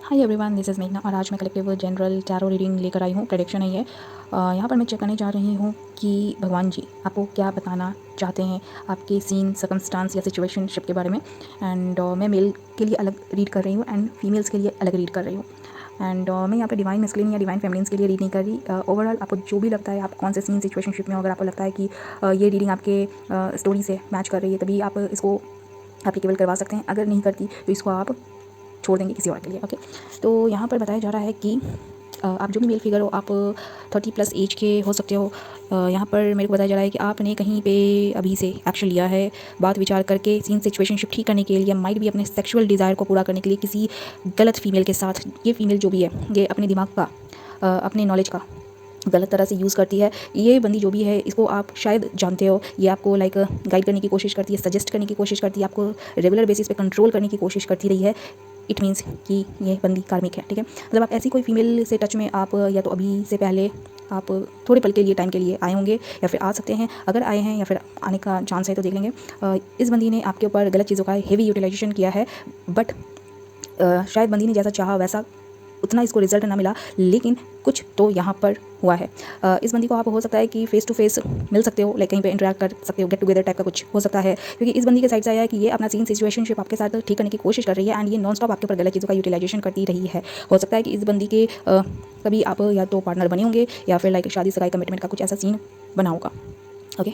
Hi everyone, this is मेघना और आज मैं कलेक्टिव जनरल टैरो रीडिंग लेकर आई हूँ। प्रेडिक्शन है ये। यहाँ पर मैं चेक करने जा रही हूँ कि भगवान जी आपको क्या बताना चाहते हैं आपके सीन, सर्कमस्टांस या सिचुएशनशिप के बारे में। एंड मैं मेल के लिए अलग रीड कर रही हूँ एंड फीमेल्स के लिए अलग रीड कर रही हूँ। एंड मैं यहाँ पे डिवाइन मैस्कुलिन या डिवाइन फेमिनिन्स के लिए रीड नहीं कर रही। ओवरऑल आपको जो भी लगता है, आप कौन से सीन सिचुएशनशिप में हो, अगर आपको लगता है कि ये रीडिंग आपके स्टोरी से मैच कर रही है, तभी आप इसको एप्लीकेबल करवा सकते हैं। अगर नहीं करती तो इसको आप छोड़ देंगे किसी और के लिए। ओके, तो यहाँ पर बताया जा रहा है कि आप जो भी मेल फिगर हो, आप 30+ एज के हो सकते हो। यहाँ पर मेरे को बताया जा रहा है कि आपने कहीं पे अभी से एक्शन लिया है, बात विचार करके सीन सिचुएशनशिप ठीक करने के लिए, माइट भी अपने सेक्सुअल डिज़ायर को पूरा करने के लिए किसी गलत फीमेल के साथ। ये फीमेल जो भी है, ये अपने दिमाग का, अपने नॉलेज का गलत तरह से यूज़ करती है। ये बंदी जो भी है, इसको आप शायद जानते हो, ये आपको लाइक गाइड करने की कोशिश करती है, सजेस्ट करने की कोशिश करती है, आपको रेगुलर बेसिस पे कंट्रोल करने की कोशिश करती रही है। इट मीन्स कि ये बंदी कार्मिक है। ठीक है, मतलब आप ऐसी कोई फीमेल से टच में आप या तो अभी से पहले आप थोड़े पल के लिए, टाइम के लिए आए होंगे या फिर आ सकते हैं। अगर आए हैं या फिर आने का चांस है तो देख लेंगे। इस बंदी ने आपके ऊपर गलत चीज़ों का हेवी यूटिलाइजेशन किया है, बट शायद बंदी ने जैसा चाहा वैसा उतना इसको रिजल्ट ना मिला, लेकिन कुछ तो यहाँ पर हुआ है। इस बंदी को आप हो सकता है कि फेस टू फेस मिल सकते हो, लाइक कहीं पे इंटरेक्ट कर सकते हो, गेट टुगेदर टाइप का कुछ हो सकता है, क्योंकि इस बंदी के साइड से आया है कि ये अपना सीन सिचुएशनशिप आपके साथ ठीक करने की कोशिश कर रही है एंड ये नॉन स्टॉप आपके ऊपर गलत चीज़ों का यूटिलाइजेशन करती रही है। हो सकता है कि इस बंदी के कभी आप या तो पार्टनर बने होंगे या फिर लाइक शादी सगाई कमिटमेंट का कुछ ऐसा सीन बना होगा। ओके,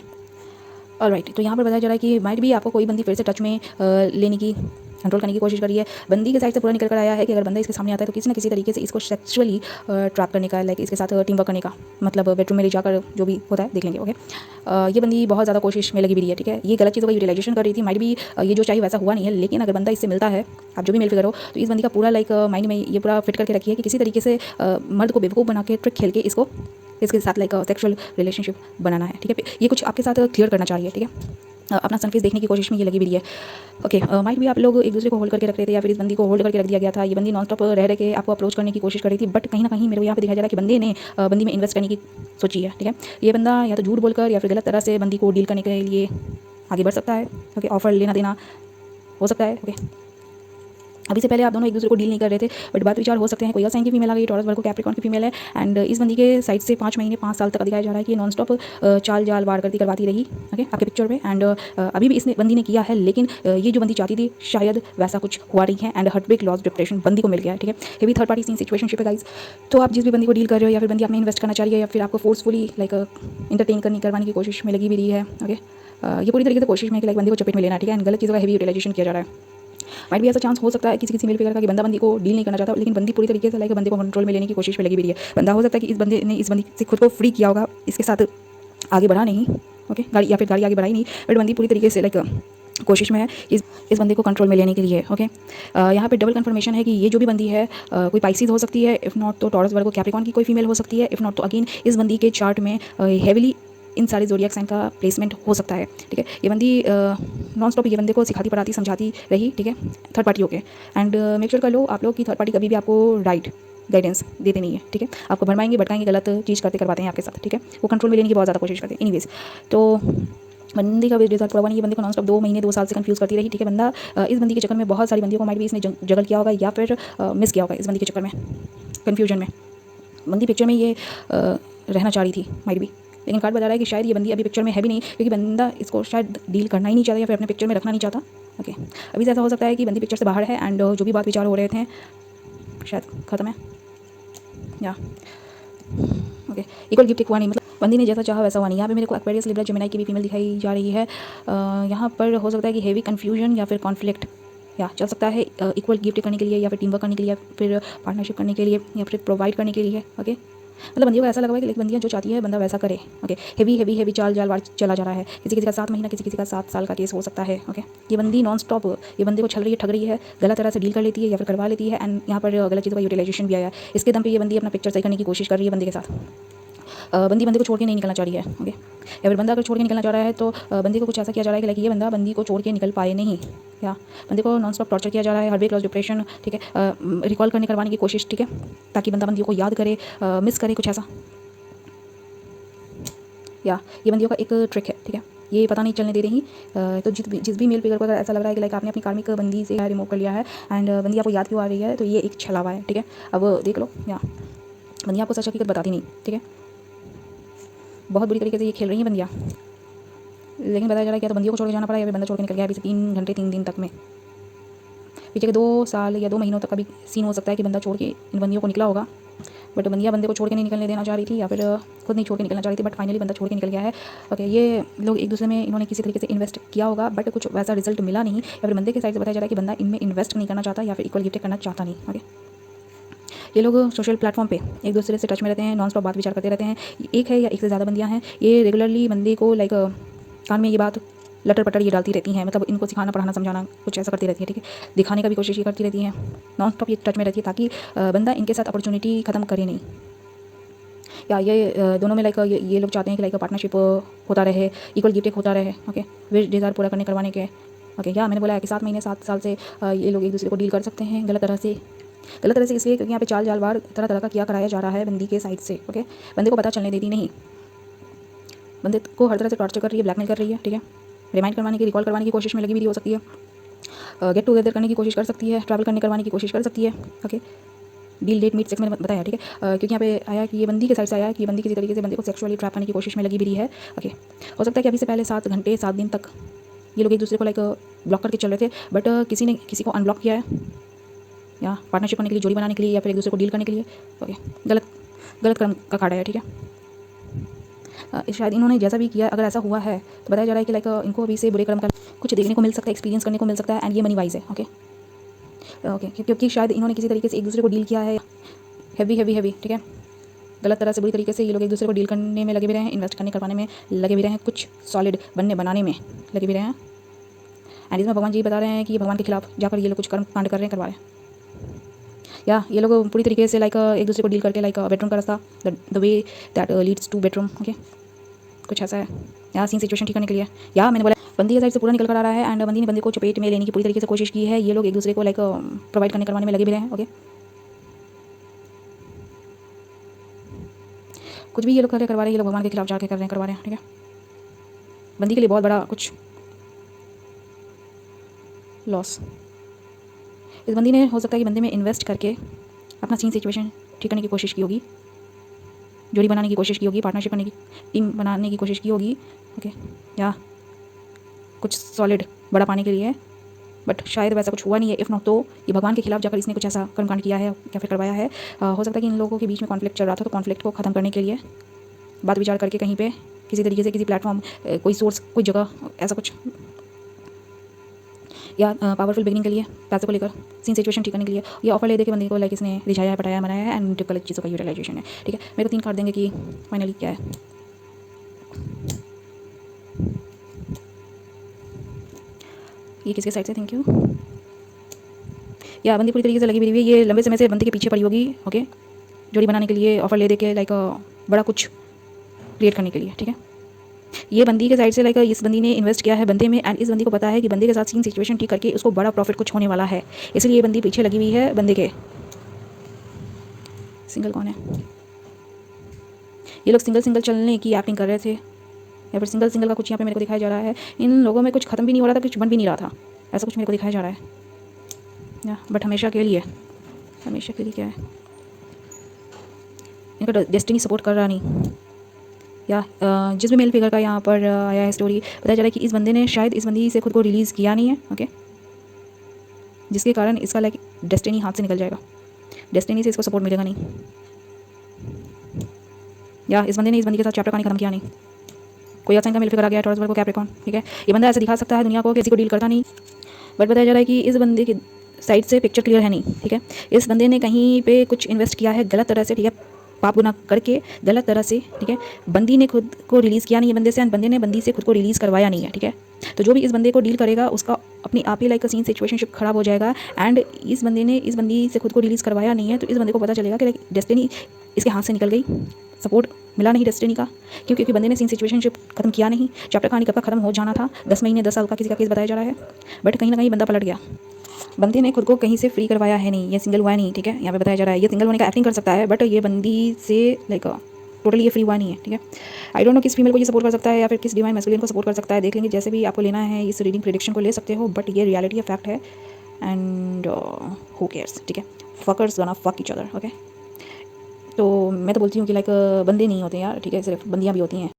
ऑलराइट, तो यहाँ पर बताया जा रहा है कि माइट भी आपको कोई बंदी फिर से टच में लेने की, कंट्रोल करने की कोशिश करी है। बंदी के साइड से पूरा निकल कर आया है कि अगर बंदा इसके सामने आता है तो किसी न किसी तरीके से इसको सेक्सुअली ट्रैप करने का, लाइक इसके साथ टीम वर्क करने का, मतलब बेडरूम में ले जाकर जो भी होता है देख लेंगे। ओके, ये बंदी बहुत ज़्यादा कोशिश में लगी भी रही है। ठीक है, ये गलत चीज़ों का यूटिलाइजेशन कर रही थी। माइट भी ये जो चाहिए वैसा हुआ नहीं है, लेकिन अगर बंदा इससे मिलता है, आप जो भी मेल फिगर हो, तो इस बंदी का पूरा लाइक माइंड में ये पूरा फिट करके रखी है कि किसी तरीके से मर्द को बेवकूफ़ बना के, ट्रिक खेल के इसको इसके साथ लाइक सेक्सुअल रिलेशनशिप बनाना है। ठीक है, ये कुछ आपके साथ क्लियर करना चाह रही है। ठीक है, अपना सनफेस देखने की कोशिश में ये लगी भी रही है। ओके, माइट भी आप लोग एक दूसरे को होल्ड करके रख रहे थे या फिर इस बंदी को होल्ड करके रख दिया गया था। ये बंदी नॉन स्टॉप रह के आपको अप्रोच करने की कोशिश कर रही थी, बट कहीं ना कहीं मेरे को यहाँ पे दिखाया जा रहा है कि बंदे ने बंदी में इन्वेस्ट करने की सोची है। ठीक है, ये बंदा या तो झूठ बोलकर या फिर गलत तरह से बंदी को डील करने के लिए आगे बढ़ सकता है। ओके, ऑफर लेना देना हो सकता है। ओके, अभी से पहले आप दोनों एक दूसरे को डील नहीं कर रहे थे, बट बात विचार हो सकते हैं। कोई और साइन की फीमेल आ गई, टॉरस वर्गो कैप्रिकॉर्न की फीमेल है एंड इस बंदी के साइड से 5 महीने 5 साल तक दिखाया जा रहा है कि नॉन स्टॉप चाल जाल वार करवाती रही। ओके, आपके पिक्चर में एंड अभी भी इसने बंदी ने किया है, लेकिन ये जो बंदी चाहती थी शायद वैसा कुछ हुआ नहीं है and heart break, loss, depression बंदी को मिल गया है। ठीक है, ये भी थर्ड पार्टी सीन सिचुएशनशिप है गाइस। तो आप जिस भी बंदी को डील कर रहे हो या फिर बंदी आप में इन्वेस्ट करना चाह रही है या फिर आपको फोर्सफुली लाइक इंटरटेन करवाने की कोशिश में लगी भी रही है। ओके, ये पूरी तरीके से कोशिश में है कि लाइक बंदी को चपेट में लेना। ठीक है, एंड गलत चीज़ों का हेवी यूटिलाइजेशन किया जा रहा है। माइट भी ऐसा चांस हो सकता है किसी मेल फिगर का कि बंदा बंदी को डील नहीं करना चाहता, लेकिन बंदी पूरी तरीके से लाइक बंदे को कंट्रोल में लेने की कोशिश में लगी भी रही है। बंदा हो सकता है कि इस बंदे ने इस बंदी से खुद को फ्री किया होगा, इसके साथ आगे बढ़ा नहीं। ओके, गाड़ी या फिर गाड़ी आगे बढ़ाई नहीं, बट बंदी पूरी तरीके से लाइक कोशिश में है इस बंदे को कंट्रोल में लेने के लिए। ओके, यहाँ पे डबल कंफर्मेशन है कि ये जो भी बंदी है कोई पाइसिस हो सकती है, इफ़ नॉट तो टॉरस वर्गो कैप्रिकॉर्न की कोई फीमेल हो सकती है, इफ़ नॉट तो अगेन इस बंदी के चार्ट में हेविली इन सारे ज़ोडिएक साइन का प्लेसमेंट हो सकता है। ठीक है, ये बंदी नॉन स्टॉप ये बंदे को सिखाती पढ़ाती समझाती रही। ठीक है, थर्ड पार्टी होके एंड मेक श्योर कर लो आप लोग की थर्ड पार्टी कभी भी आपको राइट गाइडेंस देते नहीं है। ठीक है, आपको भरमाएंगे भटकाएंगे, गलत चीज़ करवाते हैं आपके साथ। ठीक है, वो कंट्रोल में लेने की बहुत ज़्यादा कोशिश करते हैं। एनीवेज, तो बंदी का भी रिजल्ट पूरा नहीं, ये बंदे को नॉन स्टॉप 2 महीने 2 साल से कंफ्यूज करती रही। ठीक है, बंदा इस बंदी के चक्कर में बहुत सारी बंदियों को माइट भी इसने जगल किया होगा या फिर मिस किया होगा। इस बंदी के चक्कर में, कन्फ्यूजन में बंदी पिक्चर में ये रहना चाह रही थी माइट भी, लेकिन कार्ड बता रहा है कि शायद ये बंदी अभी पिक्चर में है भी नहीं, क्योंकि बंदा इसको शायद डील करना ही नहीं चाहता या फिर अपने पिक्चर में रखना नहीं चाहता। ओके, अभी से ऐसा हो सकता है कि बंदी पिक्चर से बाहर है एंड जो भी बात विचार हो रहे थे शायद ख़त्म है या ओके, इक्वल गिफ्ट हुआ नहीं, मतलब बंदी ने जैसा चाहा वैसा हुआ नहीं। यहाँ पे मेरे को एक्वेरियस, लिब्रा, जेमिनी की भी फीमेल दिखाई जा रही है। यहाँ पर हो सकता है कि हेवी कन्फ्यूजन या फिर कॉन्फ्लिक्ट या चल सकता है इक्वल गिफ्ट करने के लिए या फिर टीम वर्क करने के लिए या फिर पार्टनरशिप करने के लिए या फिर प्रोवाइड करने के लिए। ओके, मतलब बंदियों को ऐसा लगा है कि लेकिन बंदियाँ जो चाहती है बंदा वैसा करे। ओके, हेवी चाल जाल वार चला जा रहा है। किसी का 7 महीना, किसी का 7 साल का केस हो सकता है। ओके, ये बंदी नॉन स्टॉप ये बंदे को छल रही है, ठग रही है, गलत तरह से डील कर लेती है या फिर करवा लेती है एंड यहाँ पर गलत चीज़ों का यूटिलाइजेशन भी आया है। इसके दम पे ये बंदी अपना पिक्चर सही करने की कोशिश कर रही है बंदे के साथ। बंदी को छोड़ के नहीं निकलना चाह रही है। ओके, या फिर बंदा अगर छोड़ के निकलना चाह रहा है तो बंदी को कुछ ऐसा किया जा रहा है कि लाइक ये बंदा बंदी को छोड़ के निकल पाए नहीं, या बंदे को नॉन स्टॉप टॉर्चर किया जा रहा है, हार्ट ब्रेक, लॉस, डिप्रेशन। ठीक है, रिकॉल करवाने की कोशिश। ठीक है, ताकि बंदा बंदियों को याद करे, मिस करे, कुछ ऐसा। या ये बंदियों का एक ट्रिक है। ठीक है, ये पता नहीं चलने दे रही। तो जिस भी मेल फिगर को अगर ऐसा लग रहा है कि लाइक आपने अपनी कार्मिक बंदी से रिमूव कर लिया है एंड बंदी आपको याद क्यों आ रही है, तो ये एक छलावा है, ठीक है। अब देख लो यहाँ बंदियाँ आपको सच हकीकत बताती नहीं, ठीक है। बहुत बुरी तरीके से ये खेल रही हैं बंदियाँ, लेकिन बताया जा रहा है क्या तो बंदियों को छोड़ के जाना पड़ा या फिर बंदा छोड़ के निकल गया अभी से 3 घंटे 3 दिन तक में। पीछे के 2 साल या 2 महीनों तक का भी सीन हो सकता है कि बंदा छोड़ के इन बंदियों को निकला होगा, बट बंदियाँ बंदे को छोड़ के नहीं निकलने देना चाह रही थी या फिर खुद नहीं छोड़ के निकलना चाह रही थी, बट फाइनली बंदा छोड़ के निकल गया है। ओके, ये लोग एक दूसरे में इन्होंने किसी तरीके से इन्वेस्ट किया होगा, बट कुछ वैसा रिजल्ट मिला नहीं, या फिर बंदे के साइड से बताया जा रहा है कि बंदा इनमें इन्वेस्ट नहीं करना चाहता या फिर इक्वल गिफ्ट करना चाहता नहीं। ओके, ये लोग सोशल प्लेटफॉर्म पे एक दूसरे से टच में रहते हैं, नॉन स्टॉप बात विचार करते रहते हैं। एक है या एक से ज़्यादा बंदियाँ हैं, ये रेगुलरली बंदे को लाइक कान में ये बात लटर पटर ये डालती रहती हैं, मतलब इनको सिखाना पढ़ाना समझाना कुछ ऐसा करती रहती है, ठीक है। दिखाने का भी कोशिश ये करती रहती हैं, नॉन स्टॉप ये टच में रहती है ताकि बंदा इनके साथ अपॉर्चुनिटी ख़त्म करे नहीं। या ये दोनों में लाइक ये लोग चाहते हैं कि लाइक पार्टनरशिप होता रहे, इक्वल गिफ्ट होता रहे। ओके, विश डिज़ायर पूरा करवाने के। ओके, या मैंने बोला है कि 7 महीने 7 साल से ये लोग एक दूसरे को डील कर सकते हैं गलत तरह से इसलिए क्योंकि यहाँ पे चाल जालवार तरह तरह का किया कराया जा रहा है बंदी के साइड से। ओके, बंदे को पता चलने देती नहीं, बंदे को हर तरह से टॉर्चर कर रही है, ब्लैकमेल कर रही है, ठीक है। रिमाइंड करवाने की, रिकॉल करवाने की कोशिश में लगी भी हो सकती है, गेट टुगेदर करने की कोशिश कर सकती है, ट्रैवल करवाने की कोशिश कर सकती है। Okay, deal date meet sex मैंने बताया, ठीक है। क्योंकि यहाँ पे आया कि ये बंदी के साइड से आया कि बंदी किसी तरीके से बंदे को सेक्सुअली ट्रैप करने की कोशिश में लगी भी रही है। ओके, हो सकता है कि अभी से पहले 7 घंटे 7 दिन तक ये लोग एक दूसरे को लाइक ब्लॉक करके चल रहे थे, बट किसी ने किसी को अनब्लॉक किया है या पार्टनरशिप करने के लिए, जोड़ी बनाने के लिए, या फिर एक दूसरे को डील करने के लिए। ओके, गलत क्रम का कार्ड है, ठीक है। शायद इन्होंने जैसा भी किया, अगर ऐसा हुआ है तो बताया जा रहा है कि लाइक इनको अभी से बुरे क्रम का कुछ देखने को मिल सकता है, एक्सपीरियंस करने को मिल सकता है, एंड ये मनी वाइज है। ओके, क्योंकि शायद इन्होंने किसी तरीके से एक दूसरे को डील किया है हैवी, ठीक है। गलत तरह से बुरी तरीके से ये लोग एक दूसरे को डील करने में लगे भी रहे हैं, इन्वेस्ट करवाने में लगे भी रहे हैं, कुछ सॉलिड बनाने में लगे भी रहे हैं। एंड इसमें भगवान जी बता रहे हैं कि ये भगवान के खिलाफ जाकर ये लोग कुछ कर्म कांड कर रहे हैं, करवा रहे हैं, या ये लोग पूरी तरीके से लाइक एक दूसरे को डील करके लाइक बेडरूम का रास्ता, the way that leads two bedroom. Okay, कुछ ऐसा है, या सीन सिचुएशन ठीक करने के लिए, या मैंने बोला बंदी के साइड से पूरा निकल कर आ रहा है एंड बंदी ने बंदे को चपेट में लेने की पूरी तरीके से कोशिश की है। ये लोग एक दूसरे को लाइक प्रोवाइड करवाने में लगे भी रहे हैं। ओके, कुछ भी ये लोग करवा रहे हैं, ये लोग भगवान के खिलाफ जाके करवा रहे हैं, ठीक है। बंदी के लिए बहुत बड़ा कुछ लॉस। इस बंदी ने हो सकता है कि बंदे में इन्वेस्ट करके अपना सीन सिचुएशन ठीक करने की कोशिश की होगी, जोड़ी बनाने की कोशिश की होगी, पार्टनरशिप करने की, टीम बनाने की कोशिश की होगी। ओके, या कुछ सॉलिड बड़ा पाने के लिए, बट शायद वैसा कुछ हुआ नहीं है। इफ़ नॉट तो ये भगवान के खिलाफ जाकर इसने कुछ ऐसा कर्मकांड किया है या फिर करवाया है। हो सकता है कि इन लोगों के बीच में कॉन्फ्लिक्ट चल रहा था, तो कॉन्फ्लिक्ट को ख़त्म करने के लिए बात विचार करके कहीं पे किसी तरीके से किसी प्लेटफॉर्म, कोई सोर्स, कोई जगह, ऐसा कुछ, या पावरफुल बिगनिंग के लिए, पैसे को लेकर सीन सिचुएशन ठीक करने के लिए ये ऑफर ले दे के बंदे को लाइक इसने रिझाया, पटाया, मनाया है, एंड गलत चीज़ों का यूटिलाइजेशन है, ठीक है। मेरे को 3 कार्ड देंगे कि फाइनली क्या है। ये किसके साइड से, थैंक यू। या बंदी पूरी तरीके से लगी हुई है, ये लंबे समय से बंदी के पीछे पड़ी होगी। ओके, जोड़ी बनाने के लिए ऑफर ले दे के लाइक बड़ा कुछ क्रिएट करने के लिए, ठीक है। ये बंदी के साइड से लाइक इस बंदी ने इन्वेस्ट किया है बंदे में, एंड इस बंदी को पता है कि बंदे के साथ सीन सिचुएशन ठीक करके उसको बड़ा प्रॉफिट कुछ होने वाला है, इसलिए ये बंदी पीछे लगी हुई है बंदे के। सिंगल कौन है? ये लोग सिंगल चलने की एक्टिंग कर रहे थे, या फिर सिंगल का कुछ यहाँ पे मेरे को दिखाया जा रहा है। इन लोगों में कुछ खत्म भी नहीं हो रहा था, कुछ बन भी नहीं रहा था, ऐसा कुछ मेरे को दिखाया जा रहा है या बट हमेशा के लिए क्या है, इनका डेस्टिनी सपोर्ट कर रहा नहीं। या जिस भी मेल फिगर का यहाँ पर आया है स्टोरी, बताया जा रहा है कि इस बंदे ने शायद इस बंदी से खुद को रिलीज़ किया नहीं है। ओके, जिसके कारण इसका लाइक डेस्टिनी हाथ से निकल जाएगा, डेस्टिनी से इसको सपोर्ट मिलेगा नहीं, या इस बंदे ने इस बंदी के साथ चैप्टर कहानी खत्म किया नहीं। कोई अच्छा इनका मेल फिगर आ गया, टॉरस वर्ग को कैप्रिकॉर्न, ठीक है। ये बंदा ऐसे दिखा सकता है दुनिया को कि किसी को डील करता नहीं, बट बताया जा रहा है कि इस बंदे की साइड से पिक्चर क्लियर है नहीं, ठीक है। इस बंदे ने कहीं पे कुछ इन्वेस्ट किया है गलत तरह से, ठीक है, पाप गुना करके गलत तरह से, ठीक है। बंदी ने खुद को रिलीज़ किया नहीं है बंदे से, एंड बंदे ने बंदी से खुद को रिलीज़ करवाया नहीं है, ठीक है। तो जो भी इस बंदे को डील करेगा उसका अपनी आप ही लाइक सीन सिचुएशनशिप खराब हो जाएगा, एंड इस बंदे ने इस बंदी से खुद को रिलीज़ करवाया नहीं है, तो इस बंदे को पता चलेगा कि लाइक डेस्टिनी इसके हाथ से निकल गई, सपोर्ट मिला नहीं डेस्टिनी का, क्योंकि बंदे ने सीन सिचुएशनशिप खत्म किया नहीं। चैप्टर कहानी कब का खत्म हो जाना था, 10 महीने 10 साल का किसी का केस बताया जा रहा है, बट कहीं ना कहीं बंदा पलट गया। बंदे ने खुद को कहीं से फ्री करवाया है नहीं, ये सिंगल हुआ है नहीं, ठीक है। यहाँ पे बताया जा रहा है ये सिंगल होने का एक्टिंग कर सकता है, बट ये बंदी से लाइक टोटली ये फ्री हुआ नहीं है, ठीक है। आई डोंट नो किस फीमेल को ये सपोर्ट कर सकता है या फिर किस डिवाइन मैस्कुलिन को सपोर्ट कर सकता है, देख लेंगे। जैसे भी आपको लेना है इस रीडिंग प्रेडिक्शन को ले सकते हो, बट ये रियलिटी है, फैक्ट है, एंड हु केयर्स, ठीक है। Fuckers gonna fuck each other, okay. तो मैं तो बोलती हूँ कि लाइक बंदे नहीं होते यार, ठीक है, सिर्फ बंदियाँ भी होती हैं।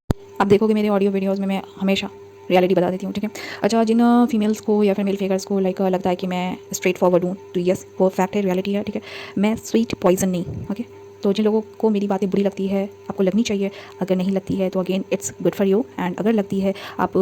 आप देखोगे मेरे ऑडियो वीडियोज़ में मैं हमेशा रियलिटी बता देती हूँ, ठीक है। अच्छा, जिन फीमेल्स को या फिर मेल फिगर्स को लाइक लगता है कि मैं स्ट्रेट फॉरवर्ड हूँ, तो यस, वो फैक्ट है, रियलिटी है, ठीक है। मैं स्वीट पॉइजन नहीं, ओके। तो जिन लोगों को मेरी बातें बुरी लगती है, आपको लगनी चाहिए। अगर नहीं लगती है तो again it's good for you, and अगर लगती है, आप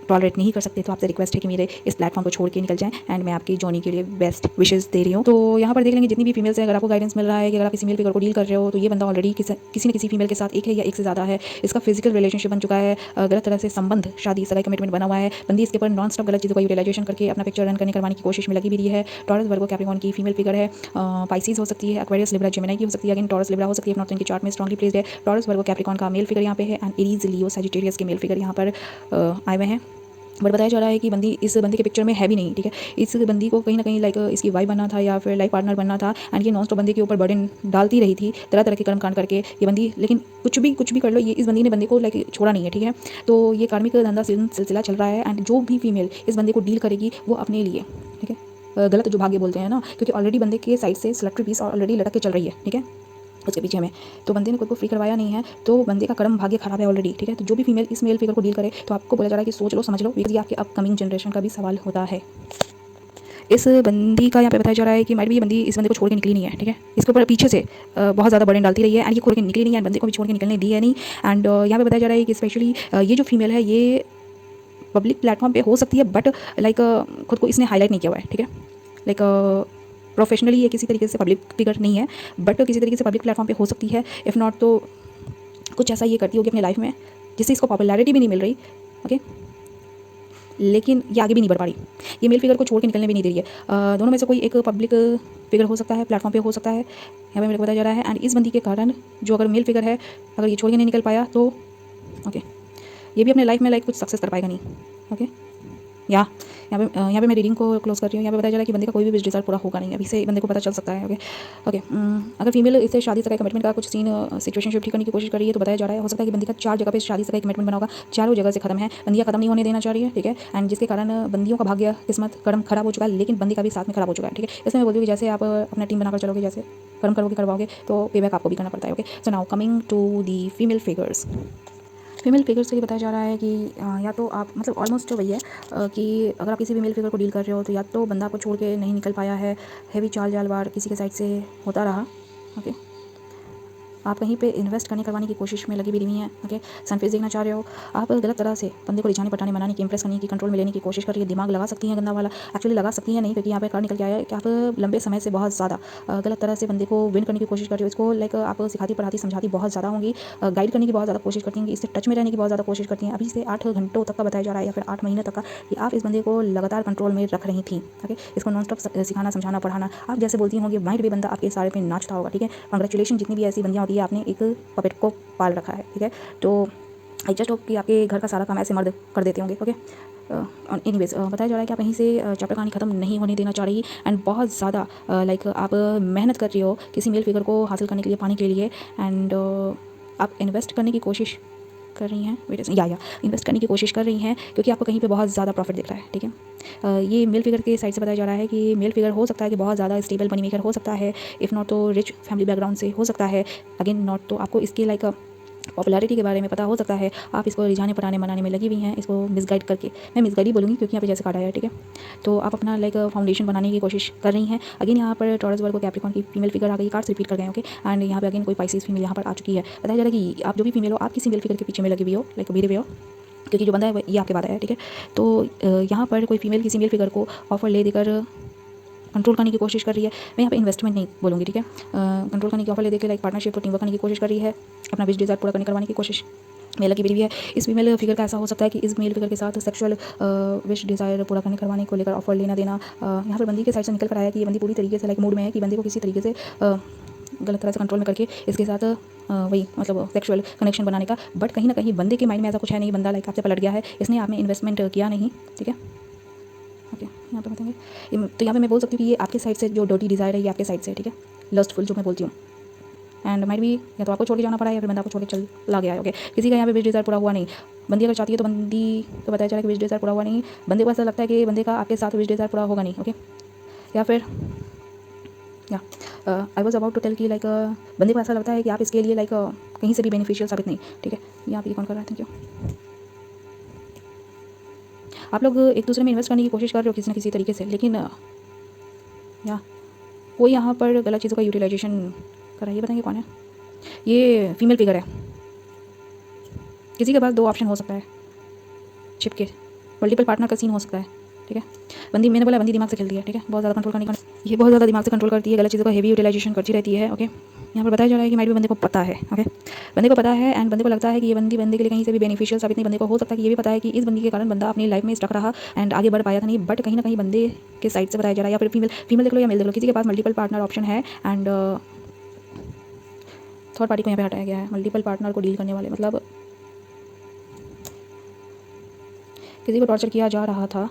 टॉलरेट नहीं कर सकते, तो आपसे रिक्वेस्ट है कि मेरे इस प्लेटफॉर्म को छोड़ के निकल जाएं, एंड मैं आपकी जर्नी के लिए बेस्ट विशेस दे रही हूँ। तो यहाँ पर देख लेंगे जितनी भी फीमेल्स हैं, अगर आपको गाइडेंस मिल रहा है कि अगर आप किसी मेल फिगर को डील कर रहे हो, तो ये बंदा ऑलरेडी किसी न किसी फीमेल के साथ एक है या एक से ज़्यादा है, इसका फिजिकल रिलेशनशिप बन चुका है, गलत तरह से संबंध, शादी, सगाई, कमिटमेंट बना हुआ है। बंदी इसके ऊपर नॉन स्टॉप गलत चीज़ों का यूटिलाइजेशन करके अपना पिक्चर रन करवाने की कोशिश में लगी भी रही है। टॉरस, वर्गो, कैप्रिकॉर्न की फीमेल फिगर है, पाइसीज हो सकती है, एक्वेरियस, लिब्रा, जेमिनी की हो सकती है, अगेन टॉरस, लिब्रा हो सकती है, नॉट इनकी चार्ट में स्ट्रॉन्गली प्लेस्ड है। टॉरस, वर्गो, कैप्रिकॉर्न का मेल फिगर यहाँ पे है, एंड एरीज, लियो, सजिटेरियस के मेल फिगर यहाँ पर आए हुए हैं। बट बताया जा रहा है कि इस बंदी के पिक्चर में है भी नहीं, ठीक है। इस बंदी को कहीं ना कहीं लाइक इसकी वाइफ बनना था या फिर लाइफ पार्टनर बनना था, एंड ये नॉन स्टॉप बंदी के ऊपर बर्डन डालती रही थी, तरह तरह के कर्म कांड करके ये बंदी। लेकिन कुछ भी कर लो, ये इस बंदी ने बंदी को लाइक छोड़ा नहीं है, ठीक है। तो ये कार्मिक धंधा सिलसिला चल रहा है, एंड जो भी फीमेल इस बंदी को डील करेगी वो अपने लिए, ठीक है। गलत जो भाग्य बोलते हैं ना, क्योंकि ऑलरेडी बंदे के साइड से सिलेक्टरी पीस ऑलरेडी लटक के चल रही है, ठीक है, उसके पीछे में। तो बंदे ने खुद को फ्री करवाया नहीं है, तो बंदे का कर्म भाग्य खराब है ऑलरेडी, ठीक है। तो जो भी फीमेल इस मेल फिगर को डील करे, तो आपको बोला जा रहा है कि सोच लो, समझ लो, ये आपके अपकमिंग जनरेशन का भी सवाल होता है। इस बंदी का यहाँ पे बताया जा रहा है कि माइट भी ये बंदी इस बंदे को छोड़ के निकली नहीं है, ठीक है। इसके ऊपर पीछे से बहुत ज़्यादा बर्डन डालती रही है, एंड ये छोड़ के निकली नहीं है, बंदे को भी छोड़ के निकलने दी है नहीं। एंड यहाँ पे बताया जा रहा है कि स्पेशली ये जो फीमेल है, ये पब्लिक प्लेटफॉर्म पे हो सकती है, बट लाइक खुद को इसने हाईलाइट नहीं किया हुआ है, ठीक है। लाइक प्रोफेशनली ये किसी तरीके से पब्लिक फिगर नहीं है, बट किसी तरीके से पब्लिक प्लेटफॉर्म पे हो सकती है। इफ़ नॉट तो कुछ ऐसा ये करती होगी अपनी लाइफ में जिससे इसको पॉपुलैरिटी भी नहीं मिल रही, ओके, लेकिन ये आगे भी नहीं बढ़ पा रही। ये मेल फिगर को छोड़ के निकलने भी नहीं दे रही है। दोनों में से कोई एक पब्लिक फिगर हो सकता है, प्लेटफॉर्म पे हो सकता है, यहाँ पे मेरे को बताया जा रहा है। एंड इस बंदी के कारण जो अगर मेल फिगर है, अगर ये छोड़ के नहीं निकल पाया, तो ओके, ये भी अपने लाइफ में लाइक कुछ सक्सेस कर पाएगा नहीं, ओके। यहाँ पे मैं रीडिंग को क्लोज कर रही हूँ। यहाँ पे बताया जा रहा है कि बंदे का कोई भी विश डिज़ायर पूरा होगा नहीं, अभी से बंदे को पता चल सकता है, ओके। ओके, अगर फीमेल इसे शादी सगाई कमिटमेंट का कुछ सीन सिचुएशन ठीक करने की कोशिश कर रही है, तो बताया जा रहा है हो सकता है कि बंदी का 4 जगह पे शादी सगाई कमिटमेंट बना होगा, चारों जगह से खत्म है, बंदियाँ खत्म नहीं होने देना चाह रही है, ठीक है। एंड जिसके कारण बंदियों का भाग्य, किस्मत, कर्म खराब हो चुका है, लेकिन बंदी का भी साथ में खराब हो चुका है, ठीक है। इसमें मैं बोलती हूँ कि जैसे आप अपना टीम बनाकर चलोगे, जैसे कर्म करोगे करवाओगे, तो पेबैक आपको भी करना पड़ता है, okay. So now coming to the female figures. Female figure से ये बताया जा रहा है कि या तो आप मतलब ऑलमोस्ट वही है कि अगर आप किसी भी मेल फिगर को डील कर रहे हो, तो या तो बंदा आपको छोड़ के नहीं निकल पाया है, हैवी चाल जालवार किसी के साइड से होता रहा, ओके। आप कहीं पे इन्वेस्ट करवाने की कोशिश में लगी भी नहीं है, ओके। सनफेस देखना चाह रहे हो, आप गलत तरह से बंदे को रिझाने, पटाने, मनाने की, इंप्रेस करने की, कंट्रोल में लेने की कोशिश कर रही है। दिमाग लगा सकती हैं गंदा वाला, एक्चुअली लगा सकती हैं नहीं, क्योंकि यहाँ पे कार्ड निकल के आया है कि आप लंबे समय से बहुत ज़्यादा गलत तरह से बंदे को विन करने की कोशिश कर रही हो। इसको लाइक आप सिखाती, पढ़ाती, समझाती बहुत ज़्यादा होंगी, गाइड करने की बहुत ज़्यादा कोशिश करती हैं, इससे टच में रहने की बहुत ज़्यादा कोशिश करती हैं। अभी से 8 घंटों तक का बताया जा रहा है, या फिर 8 महीने तक का, कि आप इस बंदे को लगातार कंट्रोल में रख रही थी, ओके। इसको नॉन स्टॉप सिखाना, समझाना, पढ़ाना। आप जैसे बोलती होंगी, माइंड भी बंदा आपके सारे पे नाचता होगा, ठीक है। कंग्रेचुलेशन, जितनी भी ऐसी बंदियाँ होती है, आपने एक पपेट को पाल रखा है, ठीक है। तो आई जस्ट होप कि आपके घर का सारा काम ऐसे मर्द कर देते होंगे, ओके। एनीवेज बताया जा रहा है कि आप यहीं से चैप्टर कहानी खत्म नहीं होने देना चाह रही, एंड बहुत ज़्यादा लाइक आप मेहनत कर रही हो किसी मेल फिगर को हासिल करने के लिए, पाने के लिए, एंड आप इन्वेस्ट करने की कोशिश कर रही हैं, या इन्वेस्ट करने की कोशिश कर रही हैं, क्योंकि आपको कहीं पे बहुत ज़्यादा प्रॉफिट दिख रहा है, ठीक है। ये मेल फिगर के साइड से बताया जा रहा है कि मेल फिगर हो सकता है कि बहुत ज़्यादा स्टेबल मनी मेकर हो सकता है, इफ़ नॉट तो रिच फैमिली बैकग्राउंड से हो सकता है, अगेन नॉट तो आपको इसके लाइक पॉपुलैरिटी के बारे में पता हो सकता है, आप इसको रिझाने, पटाने, मनाने में लगी हुई हैं, इसको मिसगाइड करके। मैं मिसगाइड ही बोलूँगी क्योंकि यहाँ पे जैसे कार्ड आया है, ठीक है। तो आप अपना लाइक फाउंडेशन बनाने की कोशिश कर रही हैं। अगेन यहाँ पर टॉरस, वर्गो, कैप्रिकॉर्न की फीमेल फिगर आ गई, कार्ड्स रिपीट कर गए, ओके। एंड यहाँ पे अगेन कोई पाइसेस फीमेल यहाँ पर आ चुकी है। बताया जा रहा है कि आप जो भी फीमेल हो, आप किसी मेल फिगर के पीछे में लगी हुई हो, लाइक बीरे हुए हो, क्योंकि जो बंदा है ये आपके बाद है, ठीक है। तो यहाँ पर कोई फीमेल किसी मेल फिगर को ऑफर ले देकर कंट्रोल करने की कोशिश कर रही है। मैं यहाँ पे इन्वेस्टमेंट नहीं बोलूँगी, ठीक है। कंट्रोल करने की ऑफर ले देकर लाइक पार्टनरशिप और टीम वर्क करने की कोशिश कर रही है, अपना विश डिज़ायर पूरा करवाने की कोशिश में लगी हुई है। इस फीमेल फिगर का ऐसा हो सकता है कि इस मेल फिगर के साथ सेक्सुअल विश डिज़ायर पूरा करवाने को लेकर ऑफर लेना देना यहाँ पर बंदी के साइड से निकल कर आया कि ये बंदी पूरी तरीके से लाइक मूड में है कि बंदी को किसी तरीके से गलत तरह से कंट्रोल में करके इसके साथ वही मतलब सेक्सुअल कनेक्शन बनाने का। बट कहीं ना कहीं बंदे के माइंड में ऐसा कुछ है नहीं, बंदा लाइक आपसे पलट गया है, इसने आप में इन्वेस्टमेंट किया नहीं, ठीक है, ओके। यहाँ पे बताएंगे तो यहाँ पे मैं बोल सकती हूँ कि ये आपके साइड से जो डर्टी डिज़ायर है, ये आपके साइड से है, ठीक है, लस्टफुल जो मैं बोलती हूँ, एंड माइट भी या तो आपको छोड़ के जाना पड़ा है या फिर बंदा आपको छोड़ के चला गया है। ओके, किसी का यहाँ पे विश डिज़ायर पूरा हुआ नहीं। बंदी अगर चाहती है तो बंदी को बताया जा रहा है कि विश डिज़ायर पूरा हुआ नहीं। बंदे को ऐसा लगता है कि बंदे का आपके साथ विश डिज़ायर पूरा होगा नहीं। ओके, या फिर या I was about to tell कि लाइक बंदे को ऐसा लगता है कि आप इसके लिए लाइक कहीं से भी बेनिफिशियल साबित नहीं। ठीक है, यहाँ पे कौन कर रहा है? Thank you. आप लोग एक दूसरे में इन्वेस्ट करने की कोशिश कर रहे हो किसी न किसी तरीके से, लेकिन या कोई यहाँ पर गलत चीज़ों का यूटिलाइजेशन कर रहा है। ये बताएंगे कौन है? ये फीमेल फिगर है। किसी के पास 2 ऑप्शन हो सकता है शिप के, मल्टीपल पार्टनर का सीन हो सकता है। ठीक है, बंदी, मैंने बोला बंदी दिमाग से खेलती है। ठीक है, बहुत ज़्यादा कंट्रोल करने का, ये बहुत ज़्यादा दिमाग से कंट्रोल करती है, गलत चीज़ों का हेवी यूटिलाइजेशन करती रहती है। ओके, यहाँ पर बताया जा रहा है कि माइट भी बंदे को पता है। ओके, बंदे को पता है एंड बंदे को लगता है कि ये बंदी बंदे के लिए कहीं से भी बेनिफिशियल साबित नहीं। बंदे को हो सकता है कि ये भी पता है कि इस बंदी के कारण बंदा अपनी लाइफ में स्टक रहा एंड आगे बढ़ पाया था नहीं, बट कहीं ना कहीं बंदे के साइड से बताया जा रहा है, या फिर फीमेल देख लो या मेल देख लो, किसी के पास मल्टीपल पार्टनर ऑप्शन है एंड थर्ड पार्टी को यहाँ पे हटाया गया है। मल्टीपल पार्टनर को डील करने वाले मतलब किसी को टॉर्चर किया जा रहा था,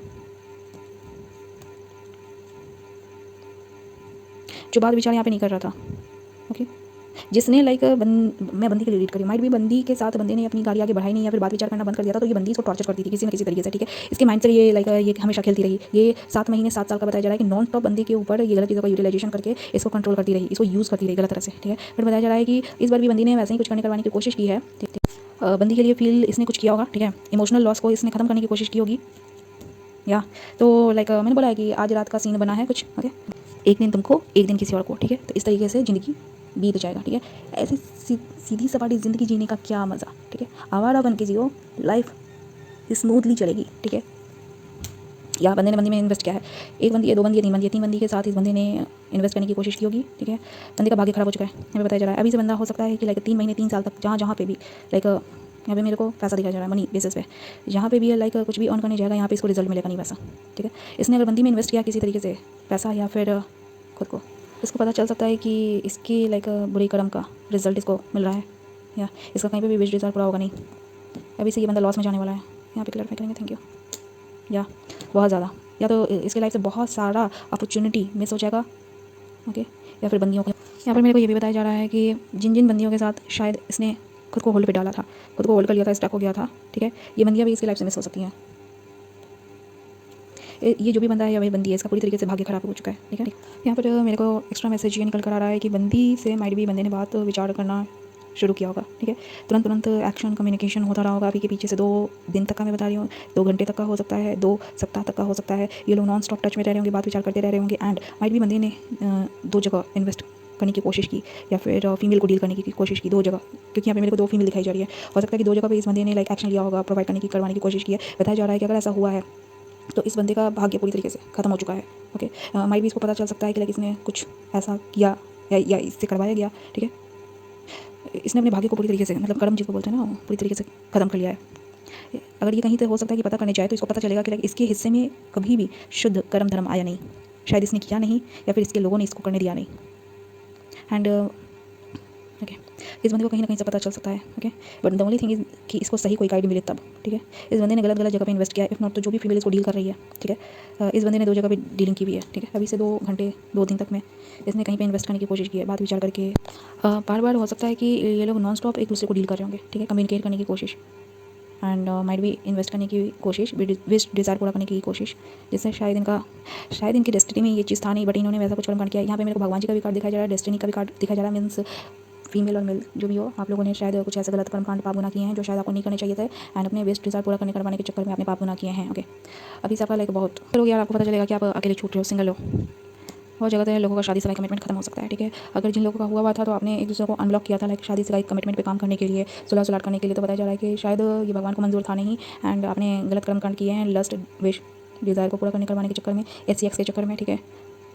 जो बात विचार यहाँ पे नहीं कर रहा था। ओके, जिसने लाइक मैं बंदी के लिए रीड करी, माइट भी बंदी के साथ बंदे ने अपनी गाड़ी आगे बढ़ाई नहीं या फिर बात विचार करना बंद कर दिया था, तो ये बंदी इसको टॉर्चर करती थी किसी न किसी तरीके से। ठीक है, इसके माइंड से ये लाइक ये हमेशा खेलती रही। ये 7 महीने 7 साल का बताया जा रहा है कि नॉन स्टॉप बंदी के ऊपर ये गलत चीज़ों का यूटिलाइजेशन करके इसको कंट्रोल करती रही, इसको यूज़ करती रही गलत तरह से। ठीक है, फिर बताया जा रहा है कि इस बार भी बंदी ने वैसे ही कुछ करवाने की कोशिश की है। ठीक है, बंदी के लिए फील इसने कुछ किया होगा। ठीक है, इमोशनल लॉस को इसने खत्म करने की कोशिश की होगी। या तो लाइक मैंने बोला है कि आज रात का सीन बना है कुछ। ओके, एक दिन तुमको एक दिन किसी और को। ठीक है, तो इस तरीके से ज़िंदगी बीत जाएगा। ठीक है, ऐसे सीधी सपाटी ज़िंदगी जीने का क्या मज़ा। ठीक है, आवारा बन के जियो, लाइफ स्मूथली चलेगी। ठीक है, या बंदे ने बंदी में इन्वेस्ट किया है, एक बंदी है, 2 बंदी है, 3 बंदी है, 3 बंदी के साथ इस बंदे ने इन्वेस्ट करने की कोशिश की होगी। ठीक है, बंदे का भाग्य खराब हो चुका है, हमें बताया जा रहा है। अभी से बंदा हो सकता है कि लाइक 3 महीने 3 साल तक जहाँ पे भी लाइक यहाँ पे मेरे को पैसा दिखाया जा रहा है मनी बेसिस पे, जहाँ पे भी है लाइक कुछ भी ऑन करने जाएगा यहाँ पे इसको रिजल्ट मिलेगा नहीं पैसा। ठीक है, इसने अगर बंदी में इन्वेस्ट किया किसी तरीके से पैसा या फिर खुद को, इसको पता चल सकता है कि इसकी लाइक बुरी कर्म का रिजल्ट इसको मिल रहा है, या इसका कहीं पे भी विश डिज़ायर पूरा होगा नहीं। अभी से ये बंदा लॉस में जाने वाला है, यहाँ पे क्लैरिफाई करेंगे। Thank you. या बहुत ज़्यादा, या तो इसके लाइफ से बहुत सारा अपॉर्चुनिटी मिस हो जाएगा। ओके, या फिर बंदियों को यहाँ पर मेरे को ये भी बताया जा रहा है कि जिन जिन बंदियों के साथ शायद इसने खुद को होल्ड पे डाला था, खुद को होल्ड कर लिया था, स्टक हो गया था। ठीक है, ये बंदियाँ भी इसकी लाइफ से मिस हो सकती हैं। ये जो भी बंदा है या वही बंदी है, इसका पूरी तरीके से भाग्य खराब हो चुका है। ठीक है, यहाँ पर मेरे को एक्स्ट्रा मैसेज ये निकल कर आ रहा है कि बंदी से माइट भी बंदे ने बात विचार करना शुरू किया होगा। ठीक है, तुरंत एक्शन कम्युनिकेशन होता रहा होगा अभी के पीछे से 2 दिन तक का, मैं बता रही हूँ 2 घंटे तक का हो सकता है, 2 सप्ताह तक का हो सकता है। ये लोग नॉन स्टॉप टच में रह रहे होंगे, बात विचार करते रह रहे होंगे एंड माइट भी बंदे ने 2 जगह इन्वेस्ट करने की कोशिश की या फिर फीमेल को डील करने की कोशिश की 2 जगह, क्योंकि यहाँ पे मेरे को 2 फीमेल दिखाई जा रही है। हो सकता है कि 2 जगह पे इस बंदे ने लाइक एक्शन लिया होगा, प्रोवाइड करने की करवाने की कोशिश की है। बताया जा रहा है कि अगर ऐसा हुआ है तो इस बंदे का भाग्य पूरी तरीके से खत्म हो चुका है। ओके, माइट भी इसको पता चल सकता है कि लाइक इसने कुछ ऐसा किया या इससे करवाया गया। ठीक है, इसने अपने भाग्य को पूरी तरीके से मतलब कर्म जिसको बोलते हैं ना, पूरी तरीके से खत्म कर लिया है। अगर ये कहीं तो हो सकता है कि पता करने जाए तो इसको पता चलेगा कि लाइक इसके हिस्से में कभी भी शुद्ध कर्म धर्म आया नहीं, शायद इसने किया नहीं या फिर इसके लोगों ने इसको करने दिया नहीं। एंड ओके, इस बंदे को कहीं ना कहीं से पता चल सकता है। Okay, but the only thing is कि इसको सही कोई गाइड मिले तब। ठीक है, इस बंदे ने गलत जगह पे इन्वेस्ट किया, इफ नॉट तो जो भी फीमेल इसको डील कर रही है। ठीक है, इस बंदे ने 2 जगह पे डीलिंग की भी है। ठीक है, अभी से 2 घंटे 2 दिन तक में इसने कहीं पे इन्वेस्ट करने की कोशिश की है, बात विचार करके। बार बार हो सकता है कि ये लोग नॉन स्टॉप एक दूसरे को डील कर रहे होंगे। ठीक है, कम्युनिकेट करने की कोशिश एंड माइट भी इन्वेस्ट करने की कोशिश, विश डिज़ायर पूरा करने की कोशिश, जिससे शायद इनकी डेस्टिनी में ये चीज़ था नहीं, बट इन्होंने वैसा कुछ कर्म किया। यहाँ पे मेरे को भगवान जी का भी कार्ड दिखाया जा रहा है, डेस्टिनी का भी कार्ड दिखाया जा रहा है। मीन्स फीमेल और मेल जो भी हो, आप लोगों ने शायद कुछ ऐसे गलत कर्मकांड पाप गुनाह किए हैं जो शायद आपको नहीं करने चाहिए थे एंड अपने वेस्ट डिज़ायर पूरा करवाने के चक्कर में आपने पाप गुनाह किए हैं। ओके, अभी से आपका लाइक बहुत लोग यार आपको पता चलेगा कि आप अकेले छूट रहे हो, सिंगल हो। बहुत जगह तो लोगों का शादी से लाइक कमिटमेंट खत्म हो सकता है। ठीक है, अगर जिन लोगों का हुआ था तो आपने एक दूसरे को अनब्लॉक किया था लाइक शादी से लाइक कमिटमेंट पे काम करने के लिए, सुलह सुलाट करने के लिए, तो बताया जा रहा है कि शायद ये भगवान को मंजूर था नहीं एंड आपने गलत कर्मकांड किए हैं लस्ट विश डिज़ायर को पूरा करवाने के चक्कर में, SCX के चक्कर में। ठीक है,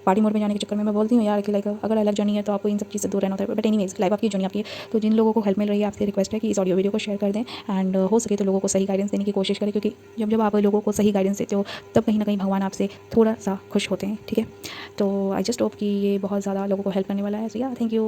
पार्टी मोड में जाने के चक्कर में। मैं बोलती हूँ यार कि लाइक अगर अलग जर्नी है तो आपको इन सब चीज़ से दूर रहना होता है, बट एनीवेज लाइफ आपकी जर्नी आपकी है। तो जिन लोगों को हेल्प मिल रही है आपसे रिक्वेस्ट है कि इस ऑडियो वीडियो को शेयर कर दें एंड हो सके तो लोगों को सही गाइडेंस देने की कोशिश करें, क्योंकि जब आप लोगों को सही गाइडेंस देते हो तब कहीं ना कहीं भगवान आपसे थोड़ा सा खुश होते हैं। ठीक है, तो आई जस्ट होप कि ये बहुत ज़्यादा लोगों को हेल्प करने वाला है। सो या थैंक यू।